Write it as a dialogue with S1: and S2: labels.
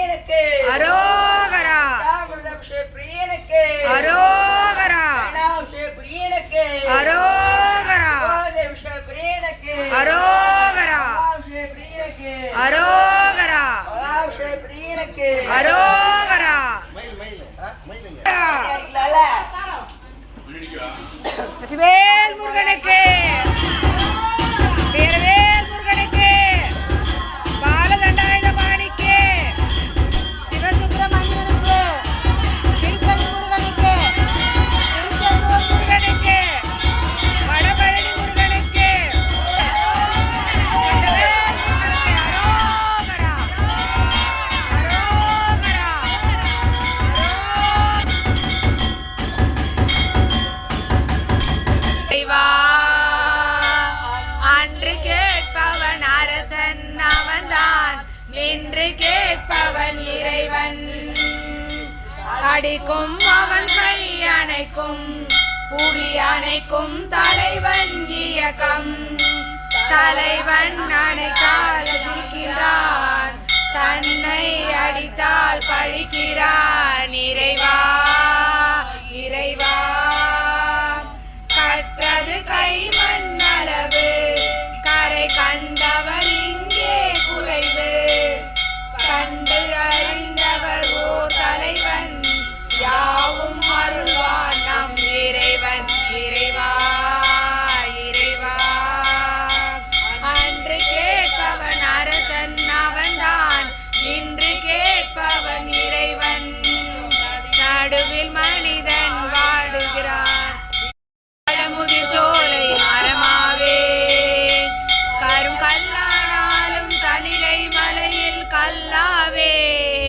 S1: பிரியனுக்கு
S2: அரோகரா
S1: அமிர்தாபிஷேக பிரியனுக்கு
S2: அரோகரா
S1: அபிஷேக பிரியனுக்கு
S2: அரோகரா
S1: அபிஷேக பிரியனுக்கு
S2: அரோகரா
S1: அபிஷேக பிரியனுக்கு
S2: அரோகரா
S1: அபிஷேக பிரியனுக்கு
S2: அரோகரா வேல் முருகனுக்கு வேல் முருகனுக்கு பாலதண்டாயுத பாணிக்கு சிவசுப்பிரமணியனுக்கு திருப்பதி முருகனுக்கு திருச்செந்தூர் முருகனுக்கு வடபழனி முருகனுக்கு அரோகரா அரோகரா அன்று கேட்பவன் அரசன் அவன்தான் நின்று கேட்பவன் இறைவன் அடிக்கும் அவன் கை அணைக்கும் புலி அணைக்கும் தலைவன் இயக்கம் தலைவன் அணைத்தால் ரசிக்கிறான் தன்னை அடித்தால் பழிக்கிறான் இறைவா இறைவா கற்றது கை மண்ணளவு கரை கண்டவர் இங்கே குறைவு கண்டு அறிந்தவர் ஓர் தலைவன் யாவும் அருள்வான் நம் இறைவன் இறைவா இறைவா அன்று கேட்பவன் அரசன் அவன்தான் இன்று கேட்பவன் இறைவன் நடுவில் மனிதன்